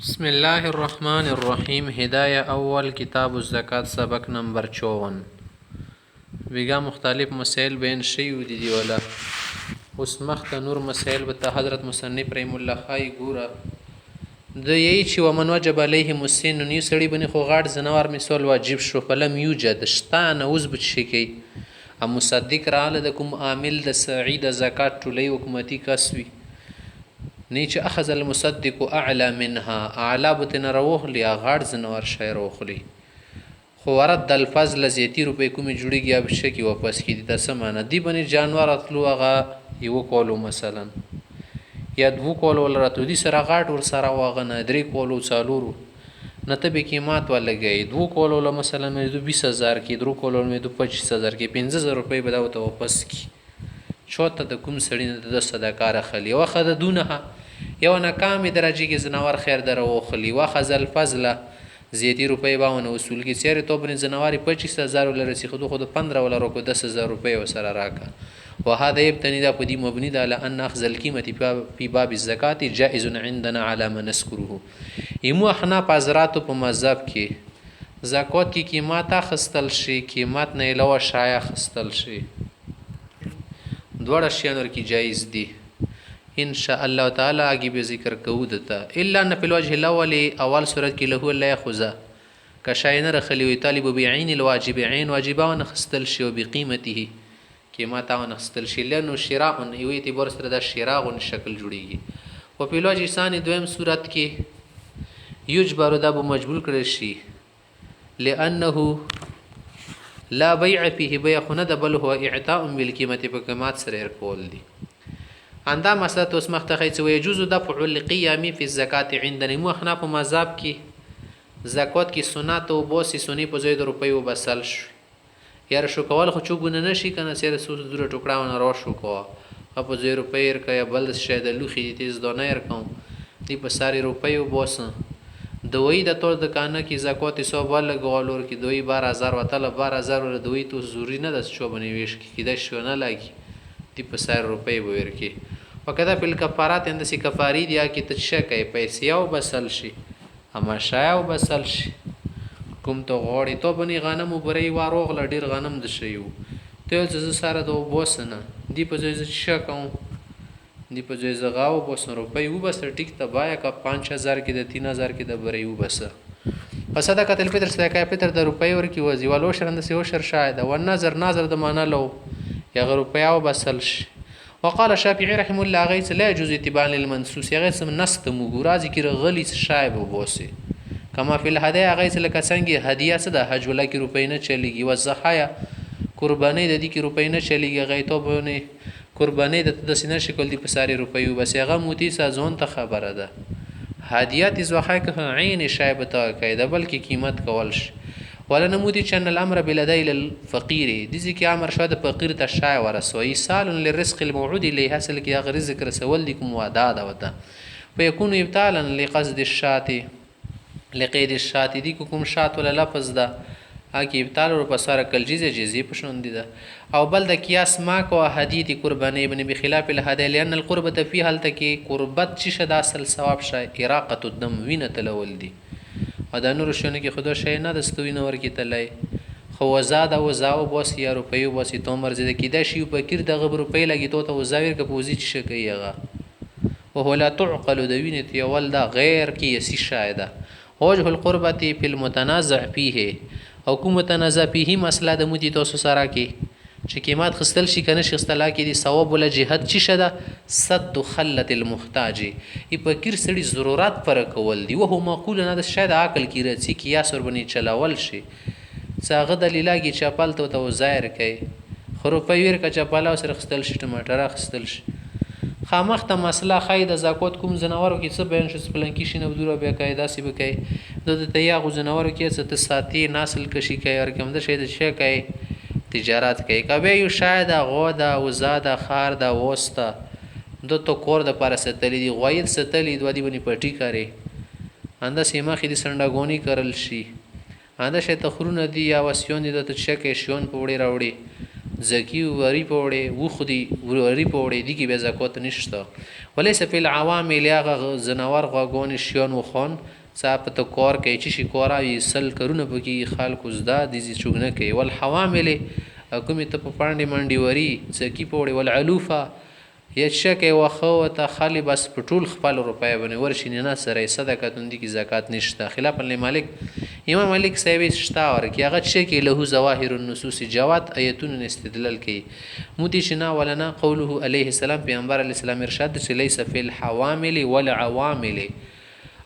بسم الله الرحمن الرحیم هدایه اول کتاب الزکات سبق نمبر 54 بیگا مختلف مسائل بیان شیو دی ولا اوس مخته نور مسائل به حضرت مصنف رحم الله خای ګوره د یی چې ومن وجب علیه مسن نو سړی بنی خو غاټ زنوار مثال واجب شو فلم یوجد شتان اوس بچی کی ام مصدق را له کوم عامل د سعید زکات ټولې حکومتي کسوی نیچه اخذ المصدق اعلى منها اعلى بتن روخلی غاړ زنور شای روخلی خو ورد الفضل زیتی روپې کومې جوړیږي اب شکی واپس کیدی تاسو معنا دی بنی جانور اتلو هغه یو کولو مثلا یا دو کولو لراتو دي سره غاټ ور سره واغه نه درې کولو څالورو نته به قیمت ولګي دو کولو مثلا مې 20000 کې درو کولو مې 25000 کې 15000 روپۍ به دا واپس کی چوته د کوم سړی د صدقه راخلی واخه د دونه یو ناکامه درجه کې زناور خیر درو خلی واخذ الفضل زیتی روپۍ باونه وصول کې سیر تو بن زناوري 25000 لرسي خود 15 ولا روکو 10000 روپۍ وسره راکا وهذا يبتني دا پدی مبني دا لان اخذ القيمه في باب الزکات جائز عندنا على ما نذكره ایمو احنا حضرات په مذهب کې زکات کی قیمت اخستل شي قیمت نه علاوه شایع خستل شي دوړه شیانور کی جایز دي ان شاء الله تعالی اگې به ذکر کوو دته الا ان په الوجه الاول اول صورت کې له الله خذا کشاینه رخلی وی طالب بعین الواجب عین واجبان خستل شی او بقیمته قیمت او خستل شی لنو شراء یو اعتبار سره د شراء شکل جوړیږي او په الوجه ثانی دویم صورت کې یجبر دا به مجبور کړی شي لانه لا بيع فيه بيع خند بل هو اعطاء بالقيمه په قیمت سره کول دي اندا مسله اوس مخته چې ويجوز دفع القيام في الزکات عندنا مخنا په مذهب کې زکات کې سنت او بوسي سنی په زید روپۍ وبسل شو یاره شو کول خو چوبونه نشي کنه سره سوس دوره ټوکړاونه را شو کو په زید روپۍ ورکه بل شه د لوخي تیز دونه ورکم دی په ساري روپۍ وبوسه دوی د تور د کانه کې زکات سو بل غولور کې دوی 12000 وتل 12000 دوی تو زوري نه د چوبنی ویش کې د شو نه لګي دی په سر روپۍ به ورکی وکدا په کفارات اند سي کفاری دی کې تشکای پیسې او بسل شي اما شاو بسل شي کوم ته غوړی ته بني غنم وبري واروغ لډیر غنم د شيو ته ز سره دو بوسنه دی په ځای شکاو دی په ځای زغاو بوسن روپۍ وبس ټیک ته بایا کا 5000 کې د 3000 کې د بري وبس پسدا قتل پتر صدقه پتر د روپۍ ور کې وزي والو شرند سي او شر شاهد و نظر د معنا لو یا روپیا وبسل شي وقال الشافعي رحمه الله غيث لا يجوز اتباع للمنسوس غيث من نست مغورا ذکر غلی شایب وبوسي کما فی الهدايا غيث لك څنګه هدیه څه د حج ولا کې روپۍ نه چلیږي و زحایا قربانی د دې کې روپۍ نه چلیږي غیتو بونه قربانی د سینه شکل دی په ساری روپۍ وبس هغه موتی سازون ته خبره ده هدیه د زحای که عین شایب ته قاعده بلکې قیمت کول شي ولا نمودي چن الامر بلدي للفقير دي ذکر امر شاد فقير ته شای ورسوي سال للرزق الموعود اليه حاصل کی غیر ذکر سوال دي کوم وعده ده وته فيكون ابتالا لقصد الشات لقيد الشات دي کوم شات ولا لفظ ده اکی ابتال ور پساره کلجیزه جزی پښوند ده او بل د قیاس ما کو حدیث قربانی ابن بخلاف الهدايا لان القربه في حالت کې قربت چې شد اصل ثواب شای اراقه الدم وینه تلول دي او د نور شونه کې خدا شي نه دستوي نور کې تلای خو وزاد او زاو بوس یا روپیو بوس ته مرزه کې د شی په کیر د غبر روپی لګی ته وزاویر کې پوزي چې کیغه وهو لا تعقل دوینه تی ولدا غیر کی یسی شاهده وجه القربه فی المتنازع فيه او کوم متنازع فيه مسله د مودي تاسو سره کې چې قیمت خستل شي کنه شخصلا کې دي ثواب ولا جهاد چې شده صد خلت المحتاج ای په کیر سړي ضرورت پر کول دي وهو معقول نه د شاید عقل کې رڅي کیاس ور بني چلاول شي څنګه دلیلاږي چپل ته ظاهر کوي خرو پویر کا چپل او سره خستل شي ټماټر خستل شي خامخته مسله خای د زکات کوم زناورو کې څه بیان شو سپلن کې شنه بدوره به قاعده سی بکای د تیاغو زناورو کې څه ته ساتي نسل کشي کوي او کوم د شي د شي کوي تجارت کوي کبه یو شاید غودا وزاده خار دا وستا د تو کور د پر ستلی دی غوید ستلی د ودی بنی پټی کاری انده سیمه خې د سندګونی کرل شي انده شه تخرونه دی یا وسیون د ته چکه شون پوړی راوړي زکی وری پوړې وخدي وری پوړې دي کې به زکات نشته وليس فی العوامل هغه زناور غوګون شیان وخون صاحب ته کار کوي چې شي کورای سل کرونه بږي خلکو زدا دي چوغنه کوي ول حوامل کومه ته په پاندې منډي وری زکی پوړې ول علوفه یشکه وخو ته خالی بس پټول خپل روپیا باندې ورشي نه سره صدقه توندي کی زکات نشته خلاف مالک امام مالک صاحب شتا ورکی هغه چې کې له ظواهر النصوص جواد آیتون استدلال کوي مودي شنا ولنا قوله عليه السلام پیغمبر علی السلام ارشاد چې ليس فی الحوامل والعوامل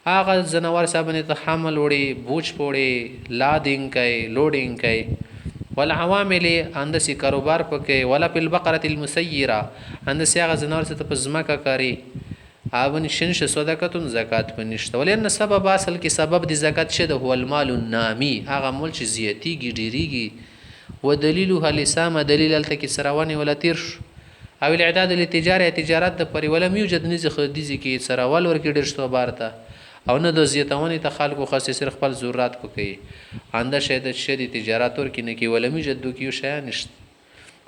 هغه زنوار صاحب نه تحمل وړي بوج پوړي لادینګ کوي لوډینګ کوي والعوامل اندسي کاروبار پکې ولا په البقره المسيره اندسي هغه زنور څخه په زمکه کوي اوبن شنش صدقاتون زکات پنيشته ولین سبب اصل کې سبب د زکات شه هو المال النامي هغه مول چې زیاتیږي ډیریږي ودلیله لسام دلیل الته کې سراونی ولا تیر او الاعداد للتجاره تجارت د پري ولا میوجد نزخ دي کې سراول ورکې ډیر شتو بارته او نه د زیاتونی ته خلکو خاص صرف خپل ضرورت کو کوي انده شه د شدي تجارت ور کې نه کې ولا میوجد کیو شیا نشته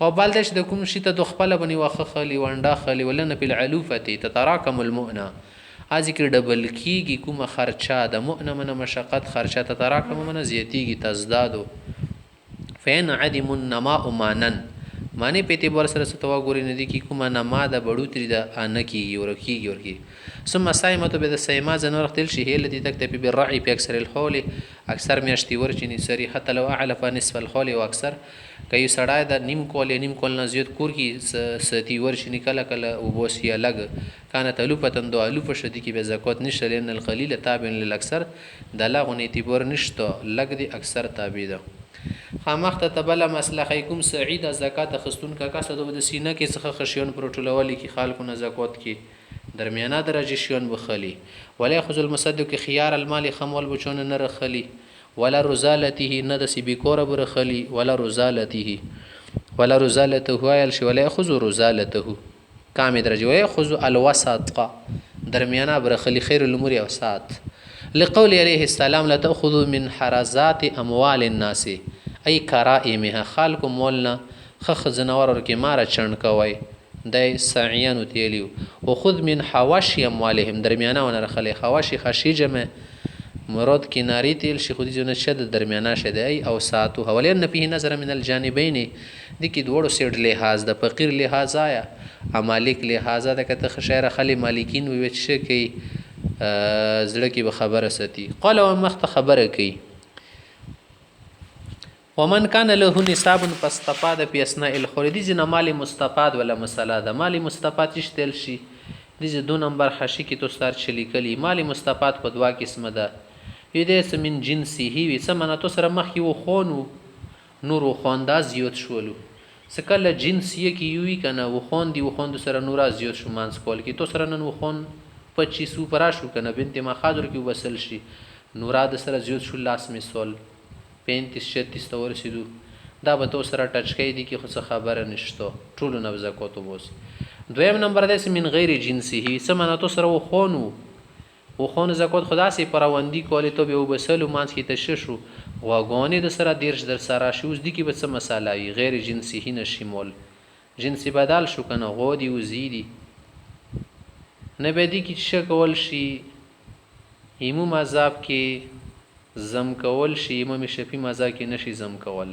او بالدش د کوم شي ته د خپل بني واخه خلی وندا خلی ولنه په العلوفه تتراکم المؤنه ذکر ډبل کیږي کومه خرچه د مؤنه من مشقت خرچه تتراکم من زیاتیږي تزدادو فین عدم النماء مانن معنی په اعتبار سره ستوا ګوري ندي کی کومه نما د بډوتری د ان کیږي ورکی ثم سایمه به د سیما زنور خپل شي هله دي تک په بالرعي په اکثر الحول اکثر میاشتي ورچني سری حتی لو اعلى فنصف الحول او اکثر کای سړای د نیم کول نه زیات کور کی ستی ورشنی کله کله او بوسیا لګ کانه تلوپتن دو الوف شدی کی به زکات نشته لن القليل تابع للاکثر د لاغون اعتبار نشته لګ دی اکثر تابع ده خامخته تبله مسلخه کوم سعید زکات خستون کا کاسه د سینه کې څخه خشیون پروټولولي کی خالکو نه زکات کی درمیانه درجه شیون بخلی ولا خذ المصدق خيار المال خمول بچون نه رخلی ولا رزالته نه د سبي کور برخلی ولا رزالته وایل شي ولا ياخذ رزالته کام درجه وياخذ الوسط درمیانه برخلی خیر الامور اوسط لقول عليه السلام لا تاخذوا من حرزات اموال الناس اي کرائمها خلق مولنا خخ زنور کې مار چن کوي د سعيان تیلیو وخذ من حواشي اموالهم درمیانه ونرخلی حواشي خشي جمع مراد کناری تیل شي خودي جن شد درمیانه شد ای او ساتو ولین فيه نظر من الجانبين د کی دوړو سیډ لحاظ د فقیر لحاظ آیا مالک لحاظ د کته خشيره خلی مالکین وي چې کی زړه کې به خبره ستي قال ومخت خبره کوي ومن كان له نصاب فاستفاد في اثناء الخروج دي نه مال مستفاد ولا مساله ده مال مستفاد تشتل شي دي دو نمبر حشي کې تو ستار چلی کلی مال مستفاد په دوا قسمه ده یده من جنسه وي سمنه تو سره مخ یو خونو نور خواندا زیات شولو سکل جنس یې کې یوي کنه و خون دی و خون سره نور زیات شو مانس کول کې تو سره نن و خون 25 پرا شو کنه بنت ما خاطر کې وصل شي نوراد سره زیات شو لاس مثال 35 36 تور سیدو دا به تو سره ټچ کوي دي کې خو خبره نشته ټول نه زکاتو بوس دویم نمبر ده من غیر جنسه سمنه تو سره و خون زکات خدا سي پروندي کولی ته به وبسلو مانس کې تششو واغونی د سره دیرش در سره شوز دي کې به څه مساله وي غیر جنسه نشمول جنسي بدل شو کنه غودي وزيدي نه به دي کې شکول شي ایمو مذهب کې زم کول شي امام شفیع مذهب کې نشي زم کول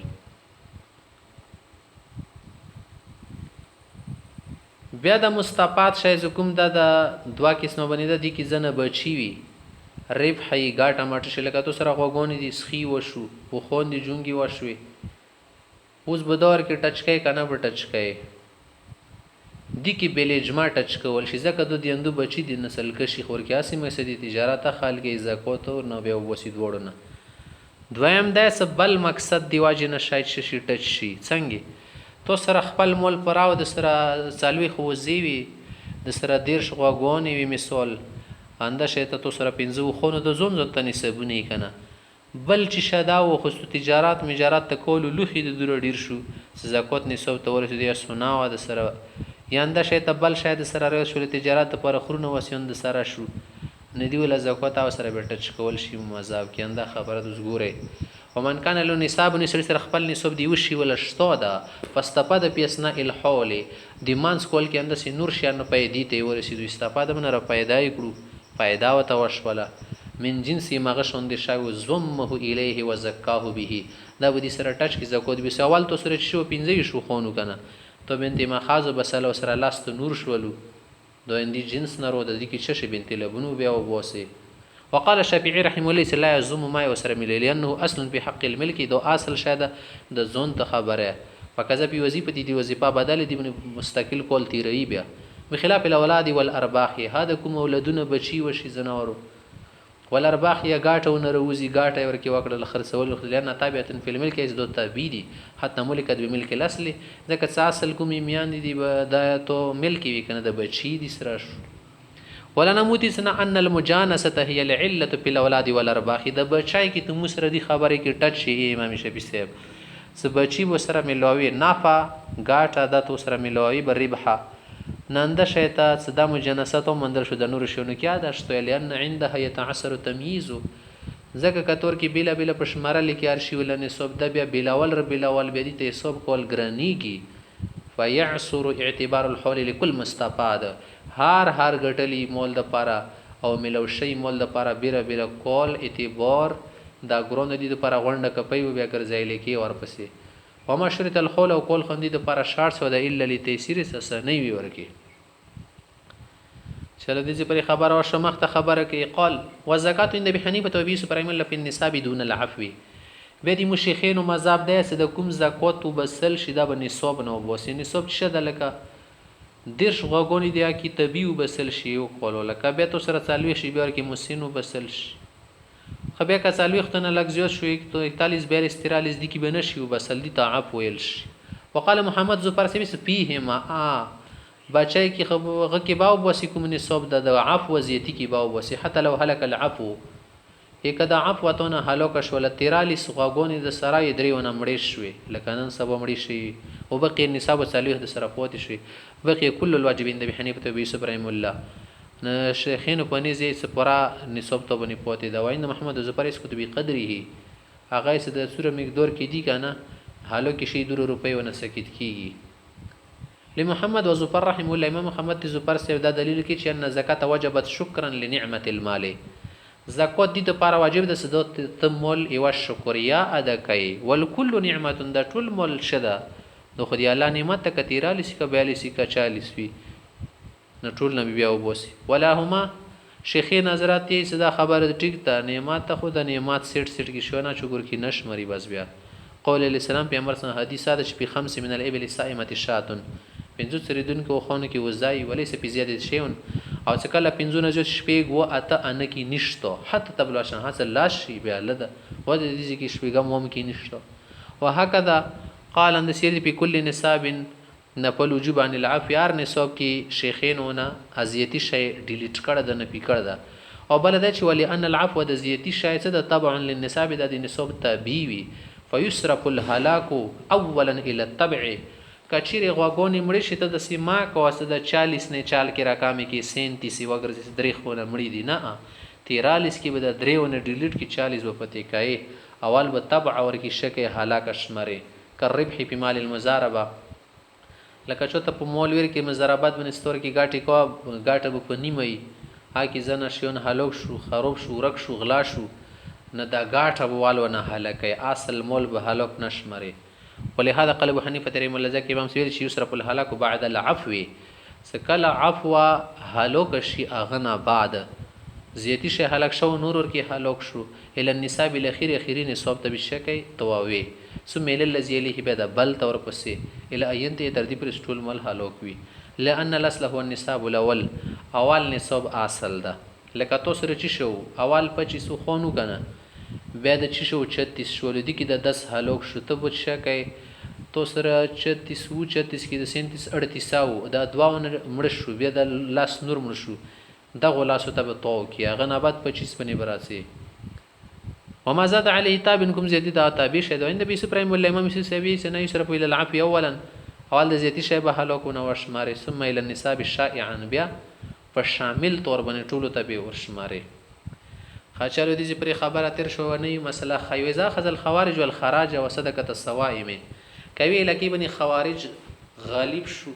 بیا د مستفاد شای حکم د دوا قسمه بنیده دي کې زنه بچی وي ربح ای ګاټه ماټه شلکه تو سره غوګونی دي سخی وشو په خون دي جونګي وشوي اوس بدور کې ټچ کوي کنه به ټچ کوي دي کې بل اجماع ټچ کول شي ځکه د دیندو بچی دي نسل کشي خور کې اسې مسدي تجارت خلک زکات او نو به وسید وړنه دویم د سبل مقصد دی واجب نشایت شي ټچ شي څنګه تو سره خپل مول پراو د سره سالوي خوځي وي د سره دیر شغوګونی وي مثال انده شته تو سره 15 خونو د زون ځته نسبونه کنه بل چې شدا او خصو تجارت مجارات تکول لوخي د دور ډیر شو زکات نسب تور دي سنا او د سره یانده شته بل شاید سره راو شو تجارت پر خورونه وسیون د سره شو ندی ول زکات او سره بیٹچ کول شي مذهب کې انده خبره د زګوره ومن کان له نصاب نسړي سره خپل نصاب دی وشي ولا شتو ده فاستفاد پیسنا الحول د مانس کول کې اندسي نور شان پیدا ته ورسېدو استفاده من را پیدا کړو پیدا وته وشوله من جنسي مغشون دي شاو زمه الیه وزکاه به دا ودي سره ټچ کی زکو د سوال تو سره شو 15 شو خونو کنه تو بنت مخاز بسله سره لاست نور شولو دو اندي جنس نرو د دې کې شش بنت لبنو بیا وبوسه وقال الشافعي رحمه الله لا يزم ما وسر ملي لانه اصل في حق الملك دو اصل شاده د زون ته خبره فكذا په وظیفه دي وظیفه بدل دي مستقل کول تیری بیا بخلاف الاولاد والارباح هذا کوم اولادونه بچي وشي زناورو والارباح یا گاټه ونروزی گاټه ورکی وکړه خرڅول لنه تابعه فی الملک از دو تابیدی حتی ملکت بملک الاصل ځکه چې اصل کوم میان دي د تو ملکی وی کنه د بچی دي سره ولا نموتی سنا ان المجانسه هي العله في الاولاد والارباح د بچای کی ته مسره دی خبره کی ټچ شي امام شفیع صاحب س بچی وسره ملوي نافع گاټه د تو سره ملوي بربحه ننده شیطا صدا مجنساتو مندل شو د نور شونو کې دا شته لئن عندها يتعسر تمييز زکه کتور کې بیلا بیلا پشماره لیکي ارشي ولنه صوب د بیا بیلاول ر بیلاول بیا دي ته صوب کول ګرانیږي فيعسر اعتبار الحول لكل مستفاد هر غټلی مول د پاره او ملو شی مول د پاره بیره بیره کول اعتبار دا ګرون دي د پاره غونډه کپي بیا ګرځي لیکي ورپسې وما شرط الخول او کول خندي د پر شار سو د الا لتيسير سس نه وی ورکی چله دې پر خبر او شمخته خبره کې قال وزکات النبي حنیفه تو بي سپریم الله في النساب دون العفو به دي مشيخين او مذهب ده سد کوم زکات وبسل شدا به نصاب نو بوسي نصاب شد لکه درش غوګونی دی کی طبي وبسل شي او کول لکه به تو سره چالوي شي بیا کې مسینو بسل شي خبیا کا سالوي ختنه لګ زیات شو 41 42 43 دي کې بنشي وبسل دي تعف ویل شي وقال محمد زفر سبيس فيهما بچای کی خبره کې باو وسی کوم نصاب د عفو وزيتي کې باو وسی حتى لو هلك العفو کدا عفو تونه هلاک شول 43 غوګونی د سرای دریونه مړې شوې لکه نن سبا مړې شي او بقي النصاب صالح د سره پوت شي بقي كل الواجبين د حنیفه ابي ابراهيم الله نه شیخین په نيزي سپرا نصاب ته بني پوتې دا وایي محمد زفر اس کتبي قدره هغه سد سوره مقدار کې دي کنه حالو کې شي 2 روپۍ ونه سکت کیږي لمحمد وزفر رحم الله امام محمد زفر سره دا دلیل کې چې ان زکات وجبت شکرا لنعمت المال زکات دي ته پر واجب د صدات تمول او شکریا ادا کوي ولکل نعمت د ټول مول شده نو خدای الله نعمت کثیره لسی کا 42 کا 40 وی نو ټول نبی بیا وبوسي ولا هما شیخین حضرات یې صدا خبره ټیک ته نعمت ته خود نعمت سټ کی شونه شکر کی نش مری بس بیا قول الاسلام پیغمبر صلی الله حدیث ده چې په 5 من الابل الصائمه شاتن پنځو سریدون کو خونه کی وزای ولې سپی زیاده شیون او چې کله پنځو نه جو شپې غو اته ان کی نشته حتی تبلاشن حاصل لاشي بیا لده و دې کې شپې غو ممکن نشته وهكذا قال ان سير په كل نصاب نفل وجوب عن العفو یار نصاب کې شیخینونه ازیتی شی ډیلیټ کړه د نه پکړه ده او بل دا چې ولی ان العفو د ازیتی شی څه د تبع للنصاب د نصاب تابعوي فيسرف الهلاك اولا الى التبع کچیر غوګونی مړی شته د سیما کواسه د 40 نه چال کې راکامې کې 37 وګرځي درې خونه مړی دي نه 43 کې به د دریونه ډیلیټ کې 40 وپته کوي اول به تبع ور کې شکه هلاک شمره کربح په مال المزاربه لکه چوته په مولویر کې مزاربات بنستور کې گاټي کو گاټه په نیمه ها کې زنه شون هلوک شو خراب شو رک شو غلا شو نه دا گاټه بوالو نه هلاکه اصل مول به هلوک نشمره ولهذا قلب حنیفه رحمه الله ځکه امام سویل چې یسرف الهلاك بعد العفو سکل عفو هلوک شي اغنا بعد زیاتی شي هلاک شو نور ور کې هلوک شو ال النساب الاخير اخرين نصاب ته بشکای تواوي ثم الذي يليه بدا بل تور پسې ال اينت ترتیب پر سټول مل هلوک وي لان الاصل هو النساب الاول اول نصاب اصل ده لکه تو سره چی شو اول 25 خونو کنه بیا د چی شو 36 شو لدی کې د 10 هلوک شو ته بچ شکای تو سره 36 کې د 37 38 دا دواونه مړ شو بیا د لاس نور مړ شو دا غلاسو ته تو کې هغه نه بعد 25 بنې براسي وما زاد عليه تاب انكم زيادة تابع شهد عند ابي سبرايم ولا امام سيسبي سنه يشرف الى العفو اولا اول د زيادتي شی به هلاكونه ورشماري ثم الى النساب الشائعا بیا فشامل طور باندې ټولو تابع ورشماري خاچلو دي چې پر خبره تر شو نه مسله خیوزا خذل خوارج والخراج وصدقه الصوائم کوي لکه بني خوارج غالب شو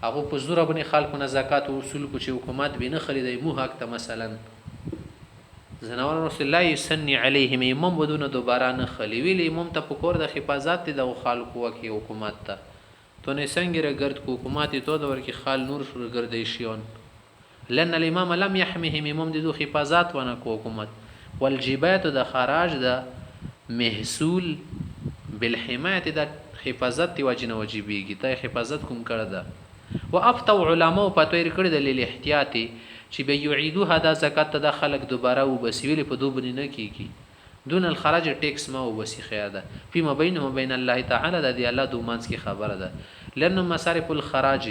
هغه په زور باندې خلکو نه زکات او اصول کو چې حکومت به نه خریدای مو حق ته مثلا زناور رسول الله يسني عليهم امام بدون دوباره نه خلی ویل امام ته پکور د حفاظت د خلکو وکي حکومت ته تو نه څنګه ګرد کو حکومت ته د ورکی خال نور شو ګرځي شيون لأن الامام لم يحمهم امام د حفاظت ونه کو حکومت والجبات د خراج د محصول بالحمایت د حفاظت واجب واجبېږي ته حفاظت کوم کړه ده وافتوا علماء فتوی کړی د لیل احتیاطي چې به یعيدو هدا زکات ته خلق دوباره وبسویل په دوبنی نه کیږي دون الخراج ټیکس ما وبسی خیر ده فيما بينهم بين الله تعالی د دی الله دومانس کی خبره ده لأن مصارف الخراج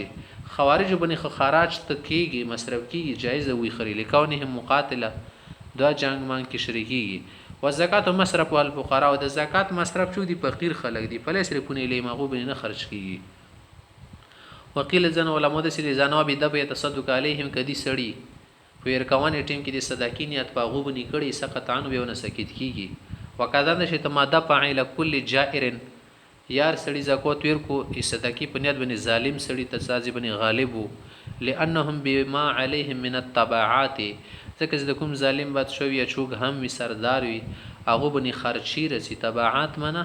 خوارج بني خراج ته کیږي مصرف کیږي جایز وي خري لکونهم مقاتله دا جنگ مان کې شریکيږي و زکات مصرف والفقراء او د زکات مصرف چو دي فقیر خلک دي فلیس رپونه له مغوب نه خرج کیږي وکیل زن علماء د سری زناب د به تصدق علیهم کدي سړی وير کوان ټیم کې د صداقینیت په غوب نه کړي سقط عنه به نه سکیت کیږي وکذا د شته ماده فاعل کل جائر یار سړی زکات وير کو صداقی په نیت باندې ظالم سړی تسازی باندې غالب لانهم بما عليهم من التبعات ځکه د کوم ظالم باد شو یا چوغ هم وي سردار وي هغه باندې خرچي رسي تبعات منه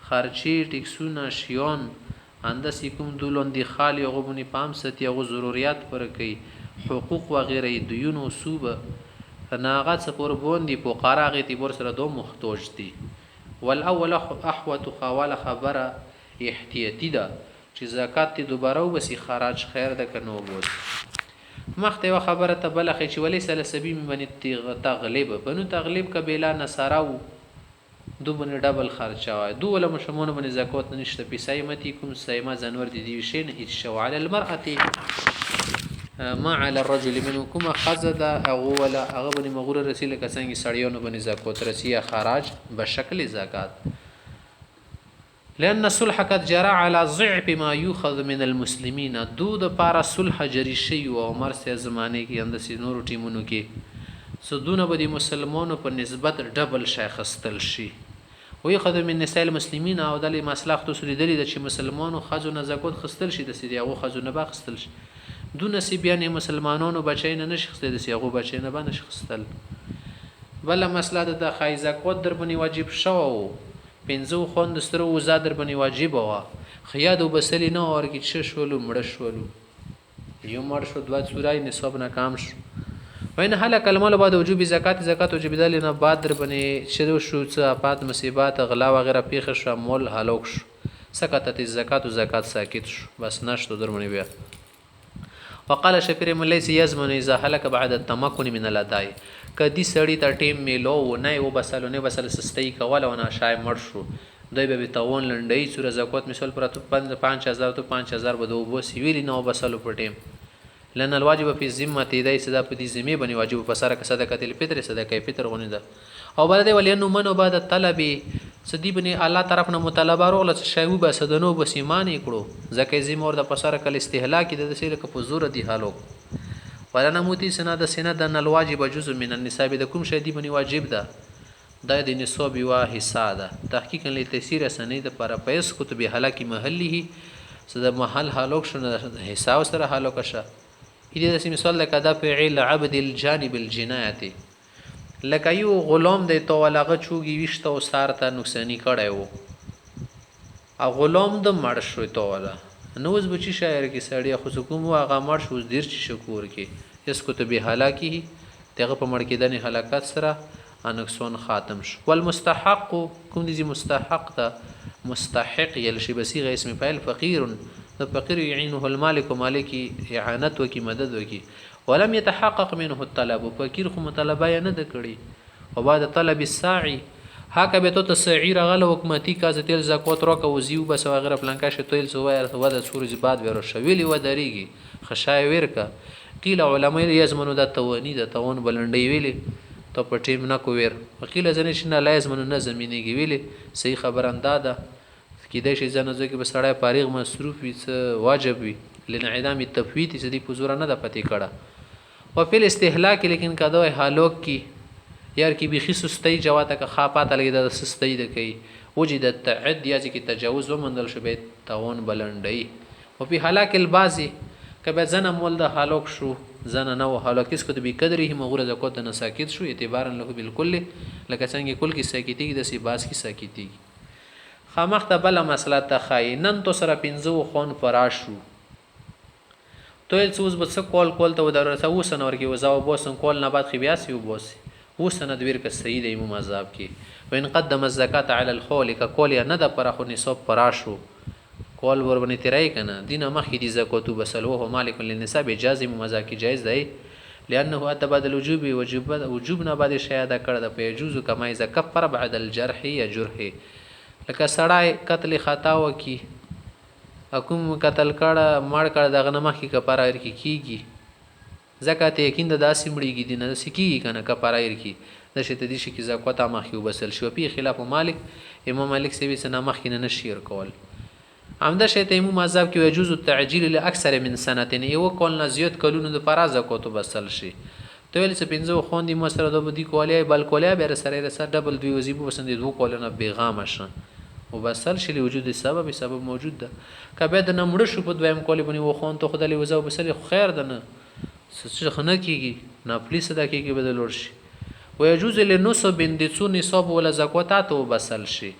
خرچي ټیکسونه شیون اندس کوم دولون دی خالی هغه باندې پام ستي هغه ضرورت پر کوي حقوق و غیره دیون او صوبه ناغت سپور بوندي فقرا غي تبور سره دو محتاج دي والاول احوت خوال خبره احتیاطی ده چې زکات ته دوباره وبسي خراج خیر ده کنو بوز مخته و خبره ته بلخه چې ولې سل سبي من تغلب بنو تغلب قبيله نصاراو دو بن ډبل خرچه دو ولا مشمون بن زکات نشته پیسایمتی کوم سایما زنور دي دی شین هیڅ شو علی المرأه ما على الرجل منكم خزد او ولا هغه بن مغرور رسول کسانګي سړیونو بن زکات رسیه خراج بشکل زکات لأن الصلح قد جرى على ضعف ما يؤخذ من المسلمين دود پارا صلح جری شي او عمر سه زمانه کې اندسي نور ټیمونو کې سدونه به د مسلمانانو په نسبت ډبل شیخ استل شي ويخذ من نساء المسلمين او د مصلحت اصول دلی د چې مسلمانانو خزو نه زکات خستل شي د سړي هغه خزو نه باخستل شي دون سیبیان مسلمانانو بچی نه نشخصه د سیغو بچی نه باندې شخصتل بل مسله د خای زکات در بنی واجب شو پنځو خوند سترو وزا در بنی واجب وا خیاد وبسلی نه اور کی څه شولو مړ شولو یو مړ شو دوه سورای نصاب نه کام شو وین هلاک المال بعد وجوب زکات وجب دل نه بعد در بنی شروع شو څه افات مصیبات غلا و غیره پیښ شو مول هلاک شو سکتت الزکات زکات ساکت شو بس نشته در بنی بیا وقال شفير من ليس يزمن اذا هلك بعد التمكن من الاداء کدي سړی ته ټیم میلو نه و بسلو نه بسل سستي کوله ونه شای مړ شو دوی به تاون لنډي سور زکات مثال پر 5000 تو 5000 بده وبو سویلی نه بسلو په ټیم لأن الواجب في الذمه دای صدا په دې ذمه باندې واجب فسره ک صدقه الفطر صدقه فطر غونې ده او بل دی ولینو منو بعد طلب سدی بني الله طرف نه مطالبه روغله شایو به سدنو بس ایمان کړو زکه ذمه ور د فسره کل استهلاک د سیل ک په زور دی حالو ولا نموتی سند سند ان الواجب جزء من النساب د کوم شی دی بني واجب ده د نساب وا حصہ ده تحقیقا لتفسیر سنید پر پیس کتب هلاکی محلی صد محل حالوک شنه حصہ سره حالوک شه دې د مثال لکه دا فعل عبد الجانب الجنایه لکه یو غلام دی تو ولغه چوغي وشته او سارته نقصانی کړي وو ا غلام د مړ شو تو ولا نوز بچی شاعر کی سړی خو کوم واغه مړ شو دیر چې شکور کې اس کو ته به هلاکی دغه په مړ کې د هلاکت سره انکسون خاتم شو والمستحق کوم دي مستحق ده مستحق یل شی بصيغه اسم فاعل فقير د فقير يعينه المالك مالك اعانت وکي مدد وکي ولم يتحقق منه الطلب فقير خو مطالبه نه د کړي او بعد طلب الساعي هکه به تو تسعير غل حکومتي کا تل زکات روکه وزیو بس وغیرہ پلانکا شتویل سو و د سورج بعد ورو شویلی و دریږي خشای ورکا قیل علماء یزمنو د توانی د توان بلندې ویلي ته په ټیم نه کو ور وکیل ځنه شنه لازم نه زمینی ویلي صحیح خبر انداده کیدای شي ځنه ځکه به سړی فارغ مصروف وي څه واجب وي لنعدام التفویت سدي پزور نه د پتی کړه او په استهلاک لیکن کدو حالوک کی یار کې بیخي سستی جواته که خاپاته لګي د سستی د کوي وجد التعد یا چې تجاوز ومندل شو به تاون بلندی او په هلاک البازي کبه زنه مول د هلاک شو زنه نو هلاک اس کو د بقدره مغره زکات نه ساکت شو اعتبارا له بالکل لکه څنګه کل کی ساکتی د سی باز کی ساکتی خامخته بل مسله ته خاینن تو سره پینځو خون فراشو تویل څوز به څه کول ته ودرسه وسنه ورکی وزاو بوسن کول نه بعد خبياسي وبوسي وسنه د ویر ک سید امام مذهب کې وین قدم الزکات علی الخول ک کول نه د پر خو نصاب فراشو کول ور باندې تیرای کنه دینه مخې دي زکات وبسلوه مالک للنساب اجازه مذهب کې جایز دی لانه اتباد الوجوب وجوب نه بعد شهاده کړه د پیجوز کمای زکفر بعد الجرح یا جرح لکه سړی قتل خطا وکي حکم قتل کړه مړ کړه دغه نه مخې کفاره ورکی کیږي زکات یقین د داسې مړیږي دي نه سکی کنه کفاره ورکی د شته دي چې زکات مخې وبسل شو په خلاف مالک امام مالک سوي سنا مخې نه شیر کول عمده شته امام مذهب کې يجوز التعجيل لاكثر من سنه یو کول نه زیات کلونو د فراز زکات وبسل شي ته ویل څه پنځه خوندې مسره د بدی کولای بل کولای به سره ډبل دوی وظیفه وسند دوه کولونه بیغام شه وبسل شي لوجود سبب موجود ده کبه د نمړ شو په دویم کولی بني و خون ته خدای وزو بسل خیر ده نه څه خنه کیږي نه پولیس دا کیږي بدل ورشي ويجوز للنصب بندڅو نصاب ولا زکوات وبسل شي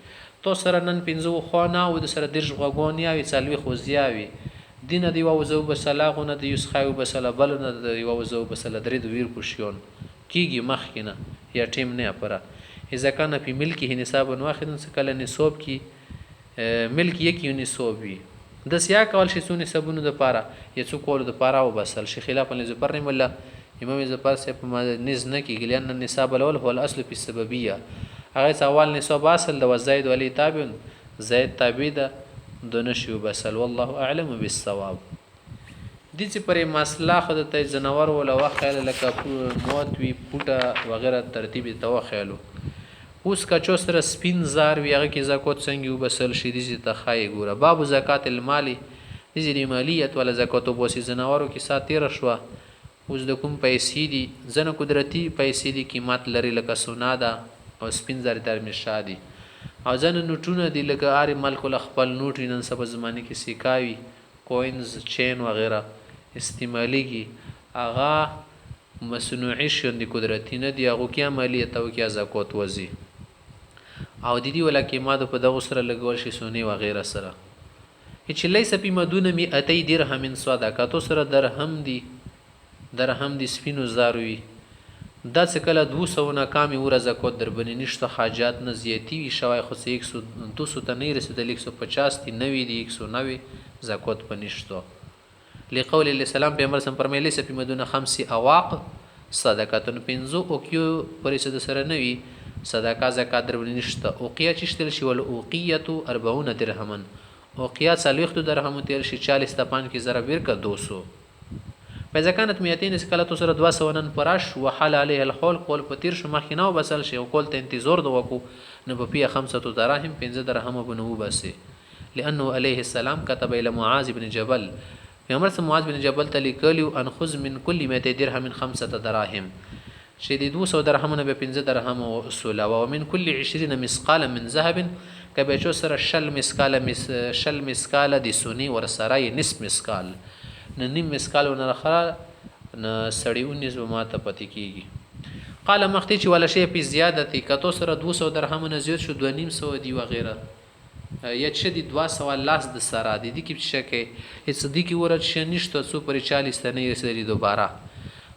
تو سره نن پنځو خونه او د سره درج غوګونیا وی څلوي خوځیاوي دینه دی وزو بسلاغونه د یوس خایو بسلا بل نه دی وزو بسلا درې د ویر پوشیون کیږي مخکنه یا ټیم نه پره اذا كان في ملكه نصاب واحد سکل نصاب کی ملک یک نصاب وي د سیا کول شي سونه سبونو د پاره یا څو کول د پاره او بسل شي خلاف لزبر مولا امام زفر سے په نز نه کی ګلیان النصاب الاول هو الاصل في السببيه هغه سوال نصاب اصل د وزید ولی تابع زید تابع د نشو بسل والله اعلم بالصواب دي چې پرې مسله خود ته جنور ولا وخل لکه موت وی پټه وغیرہ ترتیب توخلو اوس کچو سره سپین زار وی هغه کې زکات څنګه وبسل شي دي ته خای ګوره باب زکات المالی دي مالیت ولا زکات وبوسی جنورو کې ساتیر شو اوس د کوم پیسې دي زنه قدرتی پیسې دي قیمت لري لکه سونا ده او سپین زر در مشادي او زنه نوټونه دي لکه اری ملک خپل نوټ نن سبا زمانه کې سیکاوي کوینز چین وغیرہ استعمالي اغا مصنوعي شوند قدرتی نه دی هغه کې عملیات او کې زکات وزي او د دې ولا کې ماده په دغه سره لګول شي سونی و غیره سره چې لیسه په مدونه 200 درهم صدقاتو سره درهم دي سپینو زاروي دا څه کله 200 نه کامي ور زکات در بنې نشته حاجات نه زیاتی وي شوای خو 100 200 ته نه رسیدل 150 دي 90 دي 190 زکات پنيشته لقول السلام پیغمبر سم فرمایلی سپی مدونه 5 اواق صدقاتن پنځو او کیو پرې د سره نوي صدقه زکات در بنې نشته او قیا چشتل شي ول اوقیه 40 درهمن او قیا 40 درهم تیر شي 40 تپان کی ضرب ورک 200 فاذا كانت 200 اسکله تو سره 200 نن پراش وحل عليه الحول قول پتیر شو مخینه وبسل شي او قول ته انتظار دو وکو نه په 5 دراهم 15 درهم بنو بسه لانه عليه السلام كتب الى معاذ بن جبل پیغمبر معاذ بن جبل ته لیکلو ان خذ من كل 200 درهم 5 دراهم شدید 200 درهم نه به 15 درهم اصول او من كل 20 مسقال من ذهب کبه چو سره شل مسقال دي سونی ور سره نصف مسقال نه نیم مسقال نه خره نه سړی 19 ما ته پتی کیږي قال مختی چې ولا شی په زیادتی کتو سره 200 درهم نه زیات شو 2.5 دی وغیرہ یا چې دی 200 لاس د سره دی کې شکه هیڅ دی کې ورته شنيشته سو پر 40 ته نه رسېدلی دوباره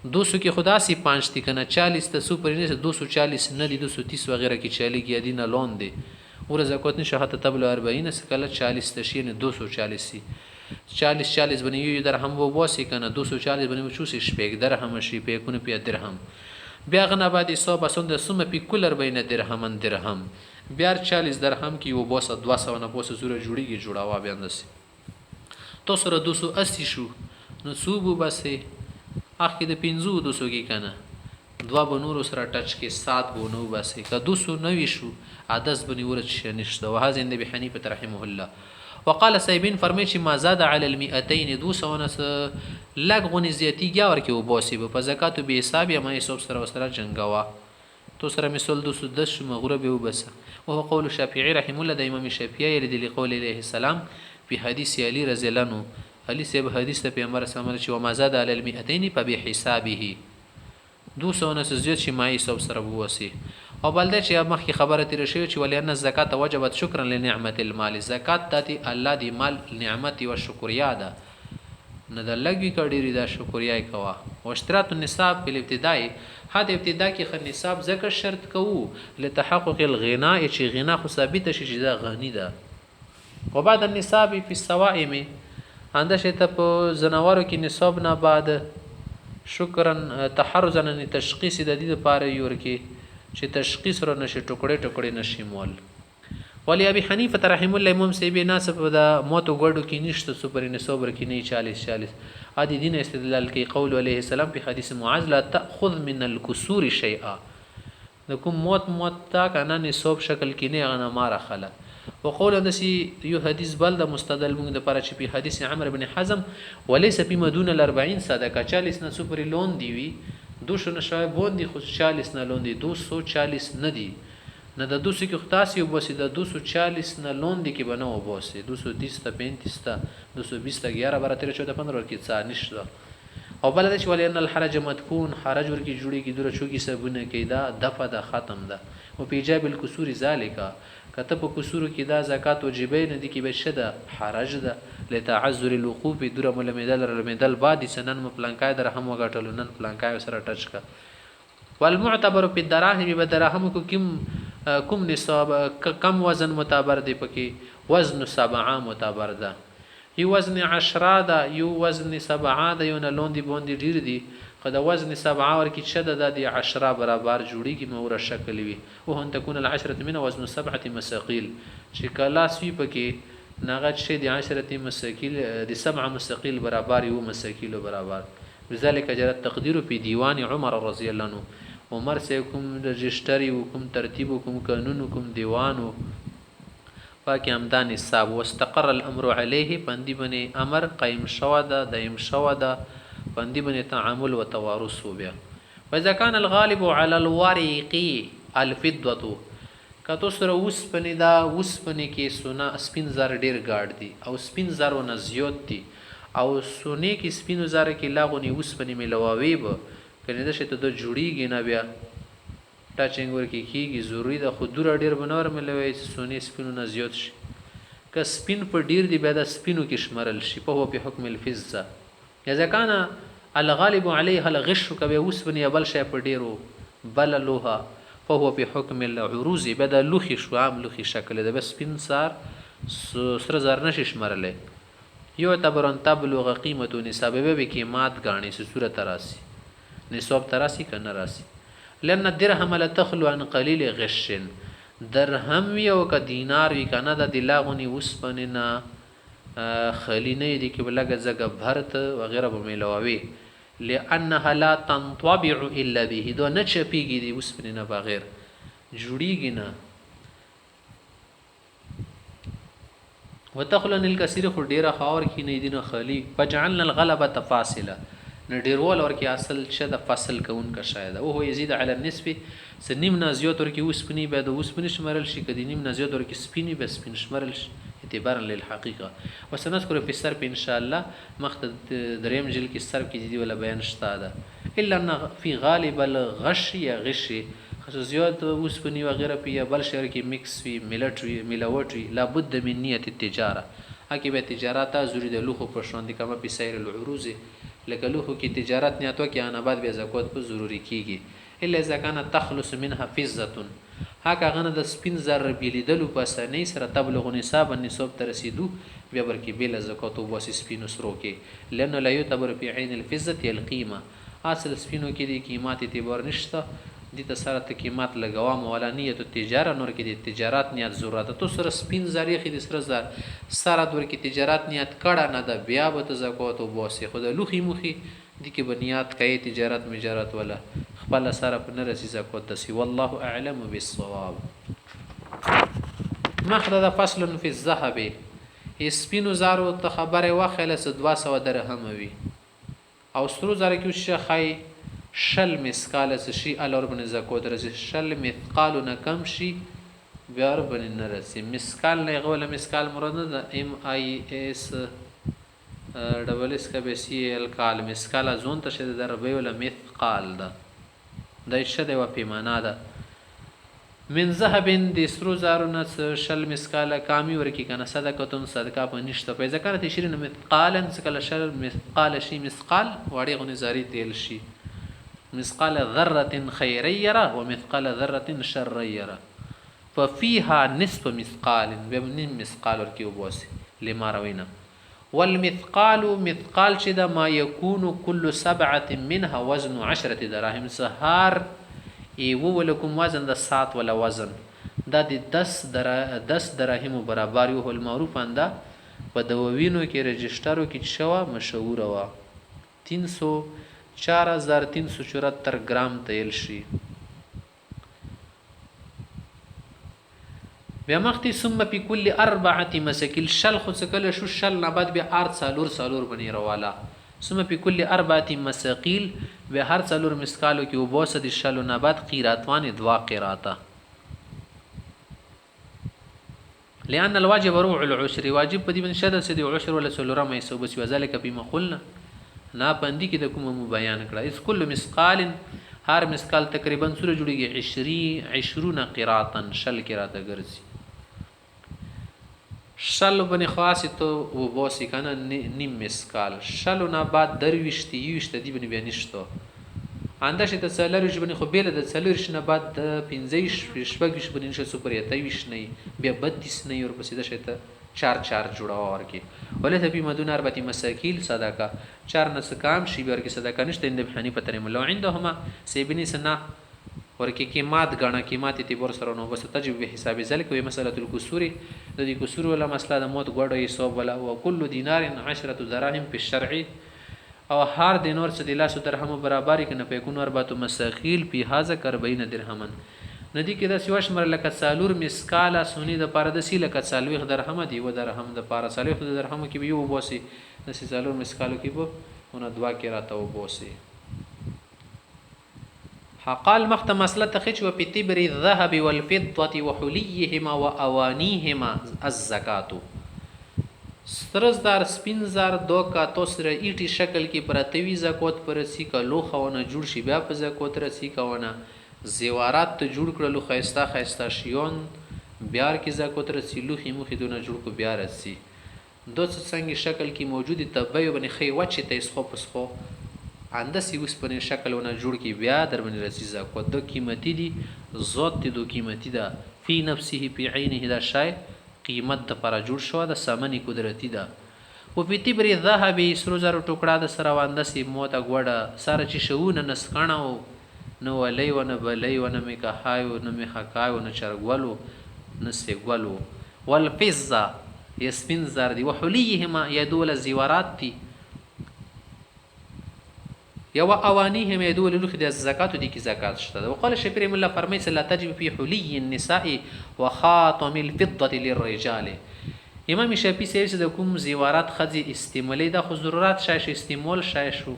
200 کې خدا سي 5 تی کنه 40 ته سو پر نه 240 نه دی 230 وغیرہ کې چالي کې دینه لون دی ور زکات نشه حتی تبل 40 سکله 40 ته شي نه 240 سي 40 بنی یو درهم وو وسی کنه 240 بنی چوسي شپږ درهم شي په کونه په درهم بیا غنه بعد حساب اسند سم په کولر بین درهم بیا 40 درهم کې یو بوسه 200 نه بوسه زوره جوړیږي جوړاوا بیا اندس تو سره 280 شو نو صوبو بسې اخی د 500 کې کنه دوا بنور سره ټچ کې 7 بونو بسې که 290 شو عدس بنی ورچ نشته وهذا عند ابي حنيفه رحمه الله وقال سيبين فرميش ما زاد على ال200 200 لغ غني زياتي گیا ورکه وبوسي په زکات به حساب یا ما حساب سره جنگوا تو سره مثال 210 مغرب وبس وهو قول الشافعي رحمه الله. د امام شافعي يرد لقول عليه السلام په حديث علي رضی الله عنه. علي صاحب حدیث ته پیغمبر صلی الله علیه وسلم چې وما زاد علی ال200 فبحسابه 200 نه زیات شي مای حساب سره ووسی. او بلده چې مخکې خبره تیر شوی چې ولین الزکات وجبت شکرا لنعمت المال. زکات ته الله دی مال نعمت او شکریا ده نه د لګي کډيري دا شکریا کوا. او اشتراط النصاب په ابتدای حد ابتدا کې خ نصاب زکه شرط کوو لتحقق الغناء چې غنا خو ثابت شي چې دا غنی ده. او بعد النصاب په السوائم انده شته په زناورو کې نصاب نه بعد شکرن تحرزا ان تشخیص د دې لپاره یور کې چې تشخیص را نشي ټوکړې ټوکړې نشي مول. ولی ابي حنیفه رحم الله امام سیبی ناسب د موت ګړو کې نشته سپر نصاب کې نه 40 ادي دین استدلال کې قول عليه السلام په حدیث معاذ لا تاخذ من الكسور شيئا. د کوم موت تا کنه نصاب شکل کې نه غنه مار خله. وقول نسی یو حدیث بل د مستدل موږ د پاره چې په حدیث عمرو بن حزم وليس بما دون ال40 صدقه 40 نه سپر لون دی وی 200 نشای بوندي خو 40 نه لون دي 240 نه دي نه د 200 کې خاصي وبسي د 240 نه لون دي کې بنو وبسي 230 تا 35 تا 220 تا 11 12 13 14 15 کې څا نشته. او بل د چې ولین الحرج مدفون حرج ور کې جوړي کې دوره چوکي سبونه کې دا دفه د ختم ده. او په ایجاب الکسور ذالک کته په کسور کې دا زکات واجبې نه دي کې بشده حرج ده لتعذر الوقوف دوره ملمدل بعد سنن مپلانکای در هم وغټل نن پلانکای سره ټچ کا. والمعتبر په دراهم به دراهم کو کوم نصاب کم وزن معتبر دی پکې وزن 7 معتبر ده یو وزن 10 ده یو وزن 7 ده یو نه لوندي بوندي ډیر دي خو د وزن 7 ور کې شد د 10 برابر جوړیږي مور شکل وي. او ان تكون العشره من وزن 7 مساقيل چې کلا سی پکې ناغت شه د 10 مساقيل د 7 مساقيل برابر یو مساقيل برابر. لذلك جرت تقدير في ديوان عمر رضي الله عنه. عمر سے کوم رجسٹری کوم ترتیب کوم قانون کوم دیوانو پاکی امدان حساب واستقر الامر عليه پندی بنی امر قائم شوا ده دائم شوا ده پندی بنی تعامل و توارث بیا. واذا كان الغالب على الورق الفضه کتو سره وسپنی دا وسپنی کې سونا سپین زر ډیر گاډ دي او سپین زرو نه زیات دي او سونی کې سپین زر کې لاغونی وسپنی ملواوی به کنه دا شته د جوړیږي نه بیا ټاچینګ ورکی کیږي ضروری ده خود ډیر ډیر بنور ملوي سونی سپینو نه زیات شي که سپین په ډیر دی بیا د سپینو کې شمرل شي په په حکم الفزه. اذا كان الغالب عليها الغش کبه وسبنی بل شي په ډیرو بل لوها فهو بحكم العروض بدا لوخي شو عام لوخي شکل ده بس سپین سار سره زر نشي شمرل یو تبرن تبلغ قیمت نسبه به قیمت غاڼي سه صورت راسي نصاب تراسي کنه راسي. لأن الدرهم لا تخلو عن قليل غش. درهم یو ک دینار وی کنه د دلاغونی وسپننا خلینه دي کې بلګه زګ بھرت وغيرها بملوي لانها لا تنطبع الا به دو نه چپیږي دي وسپننا بغیر جوړیږي نه. وتخلن الكثير خو ډیره خاور کې نه دي نه خلی فجعلنا الغلبه فاصله ندیرول ور کې اصل شه د فصل کون کا شاید او هو يزيد على النسب سنیم نازیات ور کې وسپنی به د وسپنی شمرل شي کدی نیم نازیات ور کې سپینی به سپین شمرل شي اعتبارا للحقيقه. وسنذكر في السرب ان شاء الله مخت دریم جل کې سرب کې دي ولا بیان شته ده الا ان في غالب الغش یا غش خصوصیات وسپنی وغيرها په بل شهر کې مکس وی ملټری ملاوټری لابد من نیت التجاره اکی به تجارت ضروری ده لوخو پر شوند کما په سیر العروض لکه لوخو کې تجارت نیاتو کې انا بعد به زکات په ضروری کیږي الا اذا كانت تخلص منها فزه هغه غنه د سپین زر بیلیدلو په سنې سره تبلغ نصاب النصاب تر رسیدو بیا ورکی بیل زکات او واس سپینو سرو کې لانه لا يعتبر في عين الفزه القيمه اصل سپینو کې د قیمت اعتبار نشته دي ته سره ته قیمت لګوام ولا نیت التجاره نور کې د تجارت نیت ضرورت تو سره سپین زری خې د سره زر سره دور کې تجارت نیت کړه نه د بیا به زکات او واسه خود لوخي مخي دي کې بنیاد کوي تجارت مجارت ولا خپل سره په نرسي زکات تسي والله اعلم بالصواب. مخرج فصل في الذهب سپینو زارو ته خبره واخله 200 درهم وي او سترو زره کې شخای شل مسقال څه شي الور باندې زکات رسي شل مثقال نه کم شي بیا ور باندې نه رسي مسقال نه غوله مسقال مراد نه ام آی اس ډبل اس کا به سی ال کال مسقال زون ته شه د ربي ولا مثقال ده د شته و پیمانه ده من ذهبن د سرو زارونه شل مسقال کامی ورکی کنه صدقه صدقه په نشته په ذکر ته شیرین مثقالا سکل شل مثقال شي مثقال وړي غنی زاری تیل شي مثقال ذره خيريره ومثقال ذره شريره ففيها نصف مثقال بمن مثقال ورکی وبوسي لما روينا والمثقال مثقال چې دا ما يكون كل 7 منها وزن 10 دراهم سهار ایو ولکم وزن د سات ولا وزن دا د 10 دراهم برابر یو المعروف انده په دواوینو کې رجسترو کې شوا مشهور وا 4374 ګرام تیل شي بیا مختی ثم په کل 4 مسکل شل خو سکل شو شل نه بعد بیا ارت سالور بنی روالا ثم په کل 4 مساقیل به هر څلور مسکالو کې وبوسه د شلو نه بعد قیراتوان 2 قیراته لأن الواجب روع العشر واجب په دې باندې شدت سدي عشر ولا سلوره مې سو بس وذلك بما قلنا نا پندې کې د کوم بیان کړه اس کل مسقال هر مسقال تقریبا سره جوړیږي 20 قراطا شل قراته ګرځي شل باندې خاصه تو وبوسي کنه نیم مسقال شلو نه بعد درويشتي یوشته دی باندې بیانشتو انداشه ته څلورش باندې خو بیل د څلورش نه بعد 15 شپږش باندې نشه سپر یته ویش نه بیا 32 نه ور پسې د شته 4 جوړا ورکی ولته په مدون 4 مساکیل صدقه 4 نس کام شی بیر کې صدقه نشته اند بحنی پتر ملو عندهما سیبنی سنا ورکی قیمت غنا قیمت تی بور سره نو بس تجب به حساب ذلك وی مساله الكسور د دې کسور ولا مسله د موت غړو حساب ولا وكل دینار 10 دراهم په شرع او هر دینار څه د لاسو درهم برابر کنه په کو 4 مساخیل په هاذا 40 درهمن ندی کې د سیواش مر لکه سالور مسکاله سونی د پاره د سی لکه سالوي درهم دی و درهم د پاره سالوي درهم کې به یو بوسي د سالور مسکالو کې به ونه 2 کې راته و بوسي حقال مخت مسله تخچ و پتبر الذهب والفضه وحليهما واوانيهما الزکات سترزدار سپینزار دوکا توسره ایټي شکل کې پرتوي زکات پر سی کلو خونه جوړ شي بیا په زکات رسی کونه زیوارات ته جوړ کړلو خيستا شيون بیار کې زکات رسی لوخي مخې دونه جوړ کو بیا رسی دوه څنګه شکل کې موجودي تبعي باندې خي وچه ته اسخو پسخو انده سی اوس په شکلونه جوړ کی بیا در باندې رسی زکات د قیمتي دي ذات دي قیمتي ده فی نفسه فی عینه دا شای قیمت د پر جوړ شو د سامنی قدرتی ده او په تبر ذهبی سرو زر ټوکړه د سره واند سی موته غوړه سره چې شوونه نسخانو نو ولای ونه بلای ونه میکا هایو نو میخا کایو نو چرګولو نسګولو والفزه یسمن زر دی وحلیهما یدول زیورات دی یو اوانیهم یدول لخ د زکات دی کی زکات شته وقال شبیر مولا فرمایي لا تجب فی حلی النساء وخاتم الفضه للرجال امام شافعی سیس د کوم زیورات خزی استعمالی د ضرورت شایش استعمال شایشو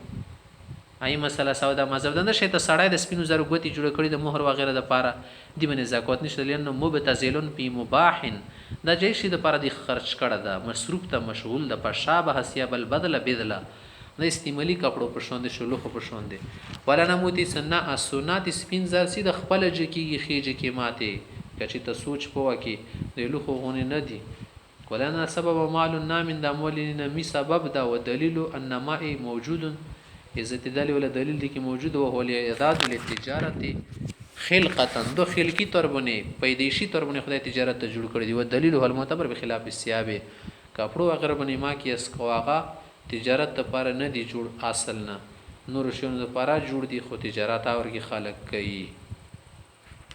ای مسله سودا مذهب دنده شي ته سړی د سپینو زرو غوتی جوړ کړي د مہر وغیرہ د پاره دی باندې زکات نشته لنه مبتذلون فی مباح د جیشي د پاره دی خرج کړه دا مصروف ته مشغول د پشابه حسیاب البدل بدله د استعمالی کپړو په شوند شلوخ په شوند ولا نموتی سنا اسنات سپین زر سي د خپل جکی خيجه کې ماته کچې ته سوچ پوه کې د لوخو غونې نه دي ولنا سبب مال النامن د مولین می سبب دا ودلیل انما موجود عزت دلی ولا دلیل دی کې موجود او هو اعداد للتجارت خلقتا دو خلقی تربونه پیدایشی تربونه خدای تجارت ته جوړ کړی دی او دلیل هو المعتبر بخلاف الثياب کپړو اگر بنې ما کې اس کواغه تجارت لپاره نه دی جوړ اصل نه نور شون لپاره جوړ دي خو تجارت اور کې خلق کوي